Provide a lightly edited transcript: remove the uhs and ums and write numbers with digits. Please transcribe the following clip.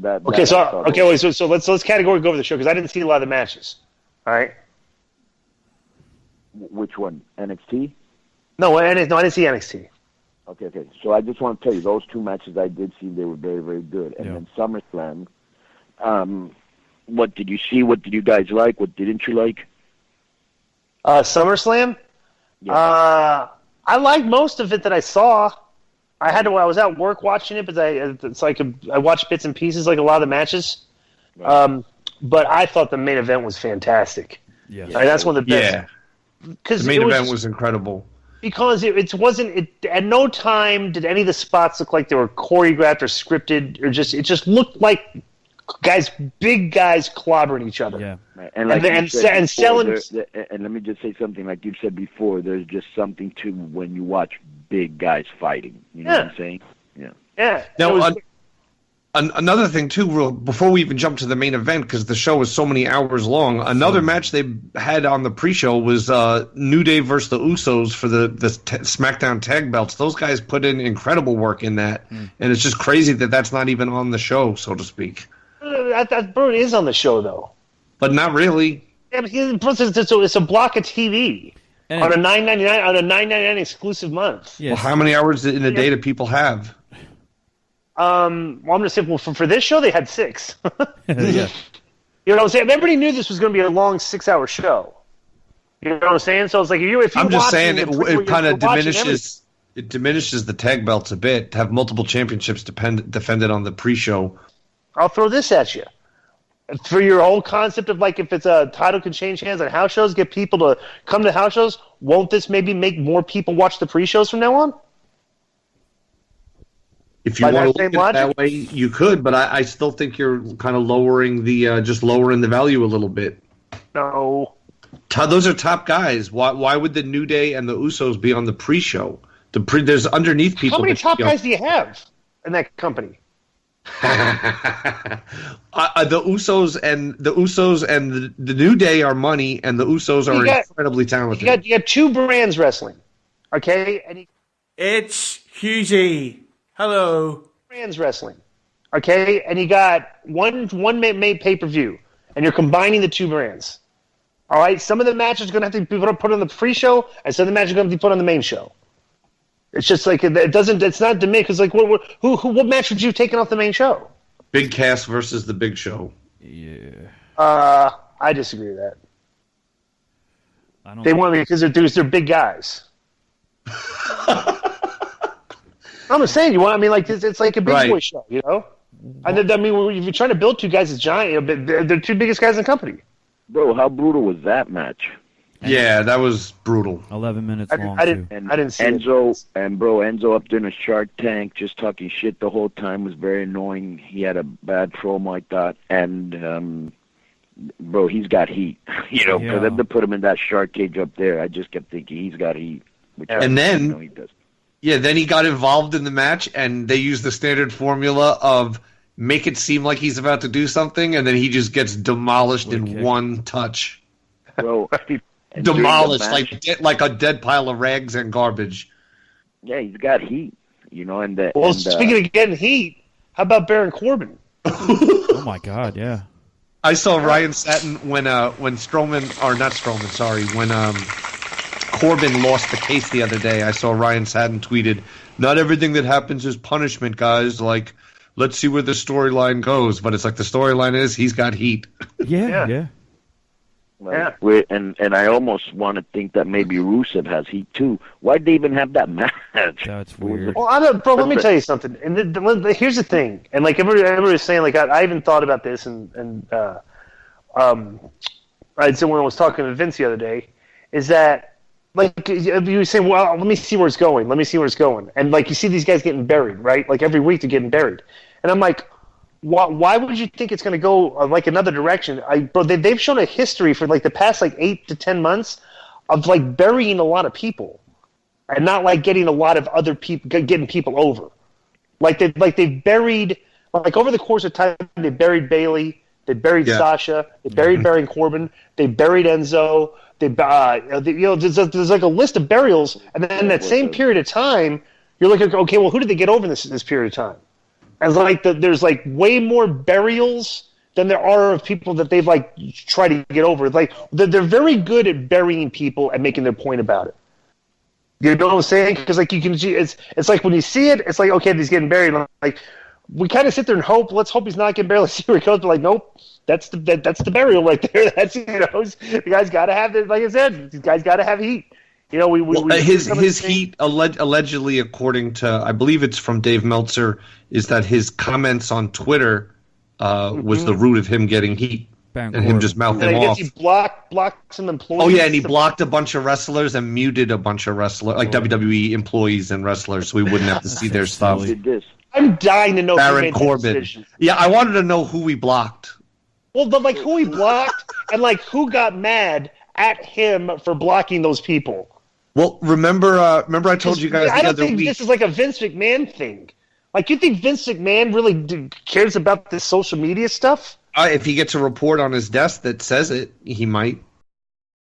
Okay, so let's category go over the show because I didn't see a lot of the matches. All right. Which one? NXT? No, I didn't see NXT. Okay. So I just want to tell you, those two matches I did see, they were very, very good. And then SummerSlam, what did you see? What did you guys like? What didn't you like? SummerSlam? Yeah. I liked most of it that I saw. I was at work watching it, but I watched bits and pieces like a lot of the matches. Right. But I thought the main event was fantastic. Yeah, that's one of the best. Yeah. The main event was incredible. Because it wasn't at no time did any of the spots look like they were choreographed or scripted or it just looked like big guys clobbering each other. Yeah. Right. And let me just say something like you said before, there's just something to when you watch big guys fighting. You know what I'm saying? Yeah. Yeah. Now, another thing, too, before we even jump to the main event, because the show was so many hours long, another match they had on the pre-show was New Day versus the Usos for the SmackDown tag belts. Those guys put in incredible work in that, and it's just crazy that that's not even on the show, so to speak. That bird is on the show, though. But not really. Yeah, because it's a block of TV on a $9.99 exclusive month. Yes. Well, how many hours in a day do people have? I'm going to say, for this show, they had 6. Yeah. You know what I'm saying? Everybody knew this was going to be a long 6-hour show. You know what I'm saying? So it's like, I'm just saying it kind of diminishes. It diminishes the tag belts a bit to have multiple championships defended on the pre-show. I'll throw this at you. For your whole concept of if it's a title can change hands on house shows, get people to come to house shows, won't this maybe make more people watch the pre-shows from now on? If you want to look at it that way, you could, but I still think you're kind of lowering the value a little bit. No. Those are top guys. Why would the New Day and the Usos be on the pre-show? There's underneath people. How many top guys do you have in that company? The Usos and the New Day are money, and the Usos are incredibly talented. You got 2 brands wrestling, okay? It's Hugesy. Hello. Brands wrestling, okay? And you got one made pay-per-view, and you're combining the 2 brands. All right? Some of the matches are going to have to be put on the pre-show, and some of the matches are going to be put on the main show. It's just it's not diminished, because what match would you have taken off the main show? Big Cass versus the Big Show. Yeah. I disagree with that. They want me because they're big guys. I'm just saying, it's like a big boy show, you know? If you're trying to build 2 guys as giant, they're 2 biggest guys in the company. Bro, how brutal was that match? Yeah, that was brutal. 11 minutes long, I didn't see Enzo up there in a Shark Tank just talking shit the whole time was very annoying. He had a bad promo, I thought. And, bro, he's got heat. For them to put him in that shark cage up there, I just kept thinking he's got heat. Then he got involved in the match, and they used the standard formula of make it seem like he's about to do something, and then he just gets demolished in one touch. Bro, demolished like a dead pile of rags and garbage. Yeah, he's got heat, speaking of getting heat, how about Baron Corbin? Oh my God, yeah. I saw Ryan Satin when Strowman, or not Strowman, sorry, when Corbin lost the case the other day. I saw Ryan Satin tweeted, "Not everything that happens is punishment, guys. Let's see where the storyline goes." But it's like the storyline is he's got heat. Yeah. And I almost want to think that maybe Rusev has heat too. Why'd they even have that match? That's weird. Well, bro, let me tell you something. And here's the thing. And everybody was saying, I even thought about this, and I said when I was talking to Vince the other day, is that you were saying, well, let me see where it's going. And you see these guys getting buried, right? Every week they're getting buried. And I'm like, why would you think it's going to go another direction? Bro, they've shown a history for the past 8 to 10 months of burying a lot of people, and not getting a lot of other people, getting people over. They've buried over the course of time, they buried Bayley, they buried Sasha, they buried Baron Corbin, they buried Enzo. There's a list of burials, and then in that same period of time, you're okay, well, who did they get over in this period of time? As like there's like way more burials than there are of people that they've like tried to get over. Like they're very good at burying people and making their point about it. You know what I'm saying? Because like you can, it's like when you see it, it's like okay, he's getting buried. Like we kind of sit there and hope. Let's hope he's not getting buried. Let's see where he goes. But like nope, that's the burial right there. That's the guy's got to have it. Like I said, these guys got to have heat. You know, his heat allegedly, according to I believe it's from Dave Meltzer, is that his comments on Twitter was the root of him getting heat and him just mouthing him off. He blocked some employees. Oh yeah, and he blocked a bunch of wrestlers and muted a bunch of wrestlers, like WWE employees and wrestlers, so we wouldn't have to see their stuff. I'm dying to know Baron Corbin. Yeah, I wanted to know who we blocked. Well, but like who he blocked and like who got mad at him for blocking those people. Well, remember I told you guys the other week. I don't think this is like a Vince McMahon thing. Like, you think Vince McMahon really cares about this social media stuff? If he gets a report on his desk that says it, he might.